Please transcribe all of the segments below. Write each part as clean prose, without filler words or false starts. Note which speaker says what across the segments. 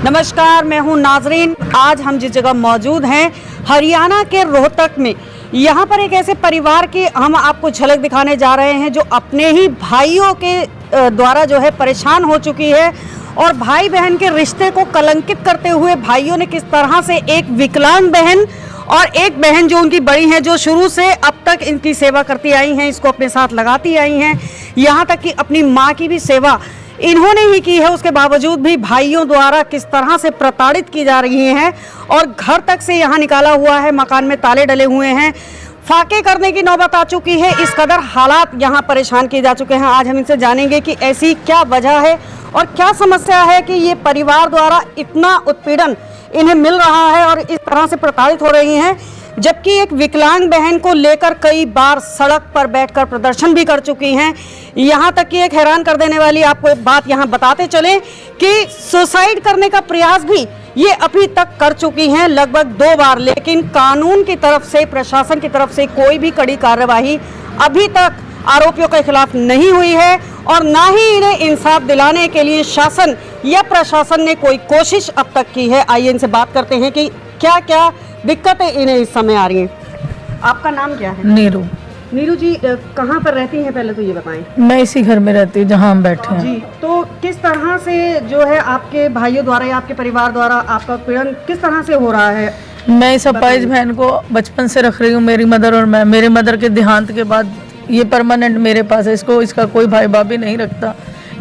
Speaker 1: नमस्कार, मैं हूं नाजरीन। आज हम जिस जगह मौजूद हैं हरियाणा के रोहतक में, यहाँ पर एक ऐसे परिवार की हम आपको झलक दिखाने जा रहे हैं जो अपने ही भाइयों के द्वारा जो है परेशान हो चुकी है और भाई बहन के रिश्ते को कलंकित करते हुए भाइयों ने किस तरह से एक विकलांग बहन और एक बहन जो उनकी बड़ी हैं, जो शुरू से अब तक इनकी सेवा करती आई हैं, इसको अपने साथ लगाती आई हैं, यहाँ तक कि अपनी माँ की भी सेवा इन्होंने ही की है। उसके बावजूद भी भाइयों द्वारा किस तरह से प्रताड़ित की जा रही हैं और घर तक से यहाँ निकाला हुआ है, मकान में ताले डले हुए हैं, फाके करने की नौबत आ चुकी है। इस कदर हालात यहाँ परेशान किए जा चुके हैं। आज हम इनसे जानेंगे कि ऐसी क्या वजह है और क्या समस्या है कि ये परिवार द्वारा इतना उत्पीड़न इन्हें मिल रहा है और इस तरह से प्रताड़ित हो रही हैं, जबकि एक विकलांग बहन को लेकर कई बार सड़क पर बैठकर प्रदर्शन भी कर चुकी हैं। यहाँ तक कि एक हैरान कर देने वाली आपको एक बात यहाँ बताते चलें कि सुसाइड करने का प्रयास भी ये अभी तक कर चुकी हैं, लगभग 2 बार, लेकिन कानून की तरफ से, प्रशासन की तरफ से कोई भी कड़ी कार्यवाही अभी तक आरोपियों के खिलाफ नहीं हुई है और ना ही इन्हें इंसाफ दिलाने के लिए शासन या प्रशासन ने कोई कोशिश अब तक की है। आइए इनसे बात करते हैं कि क्या क्या दिक्कतें इन्हें इस समय आ रही हैं। आपका नाम क्या है?
Speaker 2: नीरू।
Speaker 1: नीरू जी, कहाँ पर रहती हैं पहले तो ये बताएं।
Speaker 2: मैं इसी घर में रहती हूँ जहाँ हम बैठे हैं
Speaker 1: जी। तो किस तरह से जो है आपके भाइयों द्वारा या आपके परिवार द्वारा आपका उत्पीड़न किस तरह से हो रहा है?
Speaker 2: मैं इस अपाहिज बहन को बचपन से रख रही हूँ, मेरी मदर और मैं। मेरी मदर के देहांत के बाद ये परमानेंट मेरे पास है। इसको इसका कोई भाई भाभी नहीं रखता।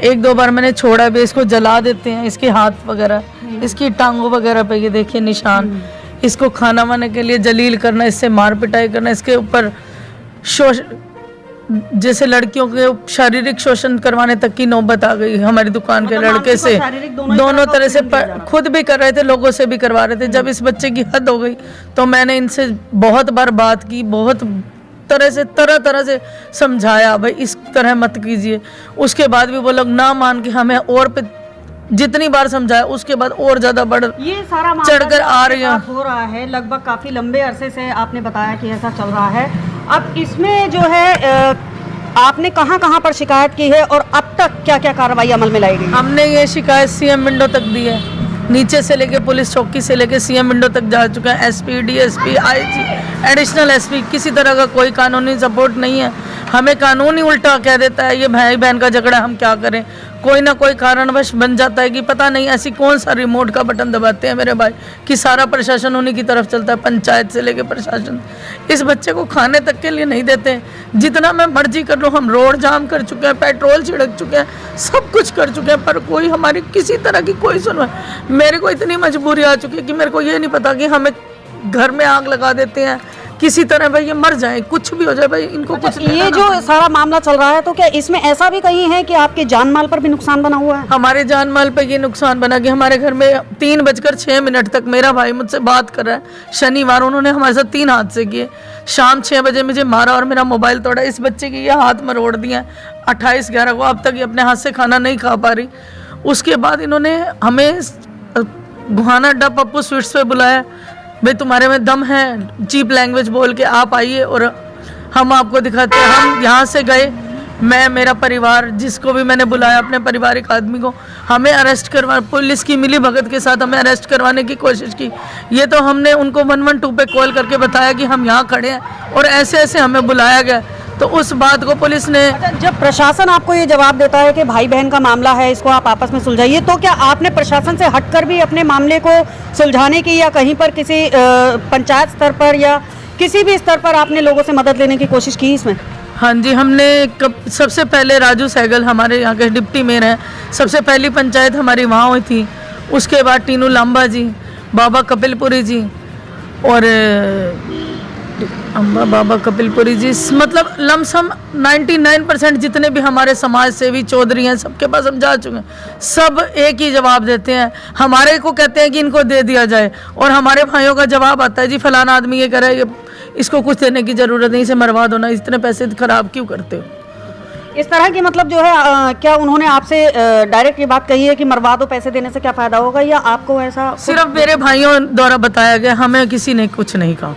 Speaker 2: 1-2 बार मैंने छोड़ा भी, इसको जला देते हैं, इसके हाथ वगैरह, इसकी टांगों वगैरह पे ये देखिए निशान। इसको खाना वाने के लिए जलील करना, इससे मार पिटाई करना, इसके ऊपर जैसे लड़कियों के शारीरिक शोषण करवाने तक की नौबत आ गई हमारी दुकान के लड़के से। दोनों तरह से खुद भी कर रहे थे, लोगों से भी करवा रहे थे। जब इस बच्चे की हद हो गई तो मैंने इनसे बहुत बार बात की, बहुत तरह तरह से समझाया, भाई इस तरह मत कीजिए। उसके बाद भी वो लोग ना मान के हमें और पे जितनी बार समझाया उसके बाद और ज्यादा
Speaker 1: ये सारा
Speaker 2: चढ़कर आ रही है।
Speaker 1: हो रहा है लगभग काफी लंबे अरसे से, आपने बताया कि ऐसा चल रहा है। अब इसमें जो है आपने कहां पर शिकायत की है और अब तक क्या क्या कार्रवाई अमल में लाई गई?
Speaker 2: हमने ये शिकायत सीएम विंडो तक दी है, नीचे से लेके पुलिस चौकी से लेके सीएम विंडो तक जा चुका है। SP, DSP, IG, additional SP, किसी तरह का कोई कानूनी सपोर्ट नहीं है। हमें कानून ही उल्टा कह देता है। ये भाई बहन का झगड़ा हम क्या करें, कोई ना कोई कारणवश बन जाता है कि पता नहीं ऐसी कौन सा रिमोट का बटन दबाते हैं मेरे भाई कि सारा प्रशासन उन्हीं की तरफ चलता है, पंचायत से लेके प्रशासन। इस बच्चे को खाने तक के लिए नहीं देते। जितना मैं मर्जी कर लूँ, हम रोड जाम कर चुके हैं, पेट्रोल छिड़क चुके हैं, सब कुछ कर चुके हैं, पर कोई हमारी किसी तरह की कोई सुनवाई। मेरे को इतनी मजबूरी आ चुकी है कि मेरे को ये नहीं पता कि हमें घर में आग लगा देते हैं किसी तरह, भाई ये मर जाए, कुछ भी हो जाए, भाई इनको कुछ।
Speaker 1: ये जो सारा मामला चल रहा है तो क्या इसमें ऐसा भी कहीं है कि आपके जान माल पर भी नुकसान बना हुआ है?
Speaker 2: हमारे जान माल पर ये नुकसान बना कि हमारे घर में 3:06 तक मेरा भाई मुझसे बात कर रहा है। शनिवार उन्होंने हमारे साथ 3 हादसे किए। शाम 6 बजे मुझे मारा और मेरा मोबाइल तोड़ा। इस बच्चे की ये हाथ मरोड़ दिया 28/11 को। अब तक ये अपने हाथ से खाना नहीं खा पा रही। उसके बाद इन्होंने हमें गुहाना अड्डा पप्पू स्वीट्स पे बुलाया, भाई तुम्हारे में दम है, चीप लैंग्वेज बोल के आप आइए और हम आपको दिखाते हैं। हम यहाँ से गए, मैं, मेरा परिवार, जिसको भी मैंने बुलाया अपने पारिवारिक आदमी को, हमें अरेस्ट करवा, पुलिस की मिली भगत के साथ हमें अरेस्ट करवाने की कोशिश की। ये तो हमने उनको 112 पे कॉल करके बताया कि हम यहाँ खड़े हैं और ऐसे ऐसे हमें बुलाया गया। तो उस बात को पुलिस ने,
Speaker 1: जब प्रशासन आपको ये जवाब देता है कि भाई बहन का मामला है, इसको आप आपस में सुलझाइए, तो क्या आपने प्रशासन से हटकर भी अपने मामले को सुलझाने की या कहीं पर किसी पंचायत स्तर पर या किसी भी स्तर पर आपने लोगों से मदद लेने की कोशिश की इसमें?
Speaker 2: हाँ जी, हमने सबसे पहले राजू सहगल हमारे यहाँ के डिप्टी मेयर हैं, सबसे पहली पंचायत हमारी वहाँ हुई थी। उसके बाद टीनू लांबा जी, बाबा कपिलपुरी जी और बाबा कपिलपुरी जी, मतलब लमसम 99% जितने भी हमारे समाज सेवी चौधरी हैं, सबके पास हम जा चुके हैं। सब एक ही जवाब देते हैं, हमारे को कहते हैं कि इनको दे दिया जाए और हमारे भाइयों का जवाब आता है जी फलाना आदमी ये करे, इसको कुछ देने की ज़रूरत नहीं, इसे मरवा दो ना, इतने पैसे खराब क्यों करते हो।
Speaker 1: इस तरह की मतलब जो है क्या उन्होंने आपसे डायरेक्ट ये बात कही है कि मरवा दो, पैसे देने से क्या फायदा होगा, या आपको ऐसा?
Speaker 2: सिर्फ मेरे भाइयों द्वारा बताया गया, हमें किसी ने कुछ नहीं कहा।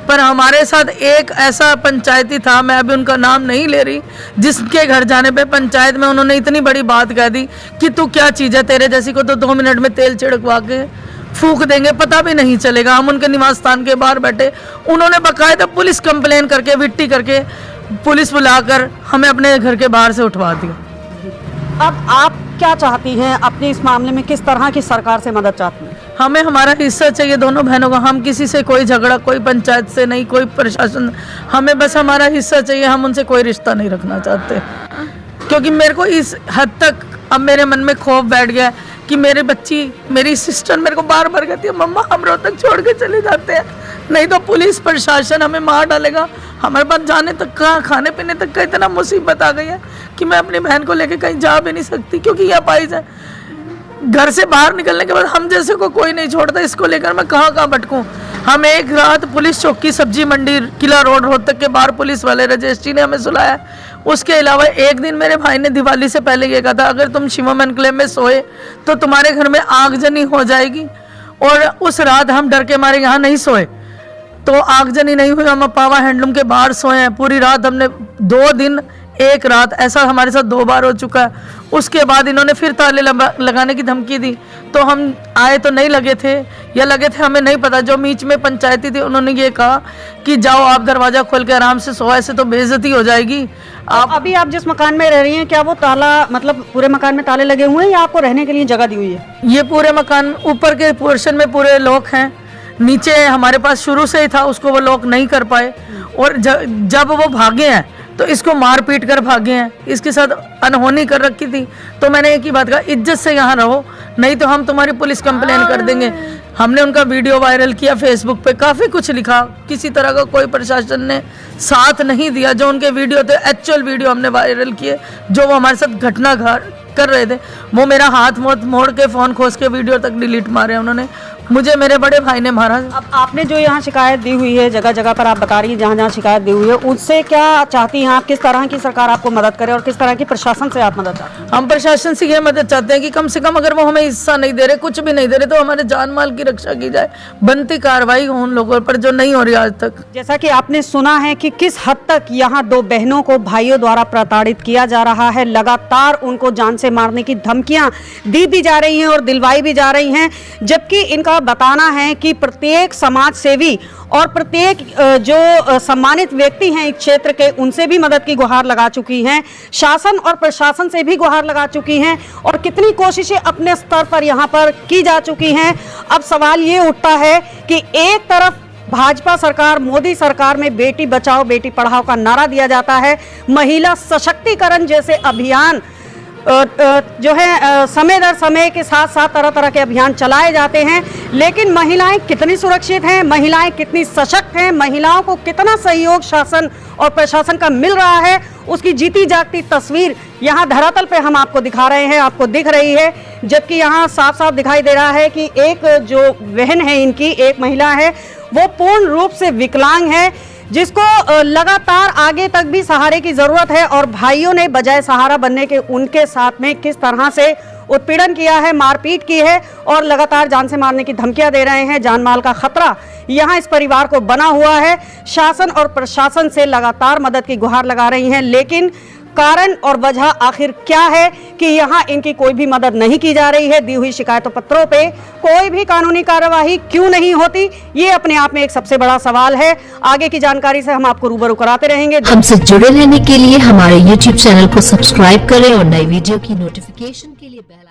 Speaker 2: पर हमारे साथ एक ऐसा पंचायती था, मैं अभी उनका नाम नहीं ले रही, जिसके घर जाने पे पंचायत में उन्होंने इतनी बड़ी बात कह दी कि तू क्या चीज़ है, तेरे जैसी को तो 2 मिनट में तेल छिड़कवा के फूंक देंगे, पता भी नहीं चलेगा। हम उनके निवास स्थान के बाहर बैठे, उन्होंने बकायदा पुलिस कंप्लेन करके, विट्टी करके, पुलिस बुलाकर हमें अपने घर के बाहर से उठवा दिया।
Speaker 1: अब आप क्या चाहती हैं अपने इस मामले में, किस तरह की सरकार से मदद चाहती हैं?
Speaker 2: हमें हमारा हिस्सा चाहिए दोनों बहनों का। हम किसी से कोई झगड़ा, कोई पंचायत से नहीं, कोई प्रशासन, हमें बस हमारा हिस्सा चाहिए। हम उनसे कोई रिश्ता नहीं रखना चाहते, क्योंकि मेरे को इस हद तक अब मेरे मन में खौफ बैठ गया कि मेरे बच्ची, मेरी सिस्टर मेरे को बार बार कहती है, मम्मा हम रोहतक छोड़ के चले जाते हैं, नहीं तो पुलिस प्रशासन हमें मार डालेगा। हमारे पास जाने तक का, खाने पीने तक का इतना मुसीबत आ गई है कि मैं अपनी बहन को लेके कहीं जा भी नहीं सकती, क्योंकि यह पाइज है। घर से बाहर निकलने के बाद हम जैसे को कोई नहीं छोड़ता, इसको लेकर मैं कहाँ कहाँ भटकूँ। हम एक रात पुलिस चौकी, सब्जी मंडी, किला रोड, रोहतक के बाहर पुलिस वाले रजिस्ट्री ने हमें सुलाया। उसके अलावा एक दिन मेरे भाई ने दिवाली से पहले ये कहा था, अगर तुम शिवम एन्क्लेव में सोए तो तुम्हारे घर में आगजनी हो जाएगी। और उस रात हम डर के मारे यहाँ नहीं सोए, तो आगजनी नहीं हुई। हम पावा हैंडलूम के बाहर सोए हैं पूरी रात। हमने 2 दिन 1 रात, ऐसा हमारे साथ 2 बार हो चुका है। उसके बाद इन्होंने फिर ताले लगाने की धमकी दी, तो हम आए तो नहीं लगे थे, या लगे थे हमें नहीं पता। जो बीच में पंचायती थी उन्होंने ये कहा कि जाओ आप दरवाज़ा खोल के आराम से सो, ऐसे तो बेइज्जती हो जाएगी।
Speaker 1: आप अभी आप जिस मकान में रह रही हैं, क्या वो ताला, मतलब पूरे मकान में ताले लगे हुए हैं या आपको रहने के लिए जगह दी हुई है?
Speaker 2: ये पूरे मकान ऊपर के पोर्शन में पूरे लॉक हैं, नीचे हमारे पास शुरू से ही था, उसको वो लॉक नहीं कर पाए। और जब वो भागे हैं तो इसको मार पीट कर भागे हैं, इसके साथ अनहोनी कर रखी थी। तो मैंने एक ही बात कहा, इज्जत से यहाँ रहो, नहीं तो हम तुम्हारी पुलिस कंप्लेन कर देंगे। हमने उनका वीडियो वायरल किया फेसबुक पे, काफ़ी कुछ लिखा, किसी तरह का कोई प्रशासन ने साथ नहीं दिया। जो उनके वीडियो थे, एक्चुअल वीडियो हमने वायरल किए, जो वो हमारे साथ घटना कर रहे थे। वो मेरा हाथ मोड़ के फ़ोन खोस के वीडियो तक डिलीट मारे उन्होंने। मुझे मेरे बड़े भाई ने मारा।
Speaker 1: अब आपने जो यहाँ शिकायत दी हुई है, जगह जगह पर आप बता रही हैं जहाँ जहाँ शिकायत दी हुई है, उससे क्या चाहती हैं आप? किस तरह की सरकार आपको मदद करे और किस तरह की प्रशासन से आप मदद चाहते हैं?
Speaker 2: हम प्रशासन से ये मदद चाहते हैं कि कम से कम अगर वो हमें हिस्सा नहीं दे रहे, कुछ भी नहीं दे रहे, तो हमारे जान माल की रक्षा की जाए, बनती कार्रवाई हो उन लोगों पर जो नहीं हो रही आज तक।
Speaker 1: जैसा कि आपने सुना है कि किस हद तक यहाँ 2 बहनों को भाइयों द्वारा प्रताड़ित किया जा रहा है। लगातार उनको जान से मारने की धमकियां दी भी जा रही हैं और दिलवाई भी जा रही हैं, जबकि इनका बताना है कि प्रत्येक समाज सेवी और प्रत्येक जो सम्मानित व्यक्ति हैं इस क्षेत्र के, उनसे भी मदद की गुहार लगा चुकी हैं, शासन और प्रशासन से भी गुहार लगा चुकी हैं, और कितनी कोशिशें अपने स्तर पर यहाँ पर की जा चुकी हैं। अब सवाल ये उठता है कि एक तरफ भाजपा सरकार, मोदी सरकार में बेटी बचाओ बेटी पढ़ाओ का नारा दिया जाता है, महिला सशक्तिकरण जैसे अभियान जो है समय दर समय के साथ साथ तरह तरह के अभियान चलाए जाते हैं, लेकिन महिलाएं कितनी सुरक्षित हैं, महिलाएं कितनी सशक्त हैं, महिलाओं को कितना सहयोग शासन और प्रशासन का मिल रहा है, उसकी जीती जागती तस्वीर यहाँ धरातल पे हम आपको दिखा रहे हैं, आपको दिख रही है। जबकि यहाँ साफ साफ दिखाई दे रहा है कि एक जो बहन है इनकी, एक महिला है, वो पूर्ण रूप से विकलांग है, जिसको लगातार आगे तक भी सहारे की जरूरत है, और भाइयों ने बजाय सहारा बनने के उनके साथ में किस तरह से उत्पीड़न किया है, मारपीट की है, और लगातार जान से मारने की धमकियां दे रहे हैं। जान माल का खतरा यहाँ इस परिवार को बना हुआ है। शासन और प्रशासन से लगातार मदद की गुहार लगा रही हैं, लेकिन कारण और वजह आखिर क्या है कि यहाँ इनकी कोई भी मदद नहीं की जा रही है? दी हुई शिकायतों पत्रों पे कोई भी कानूनी कार्यवाही क्यों नहीं होती? ये अपने आप में एक सबसे बड़ा सवाल है। आगे की जानकारी से हम आपको रूबरू कराते रहेंगे।
Speaker 3: हमसे जुड़े रहने के लिए हमारे YouTube चैनल को सब्सक्राइब करें और नई वीडियो की नोटिफिकेशन के लिए बेल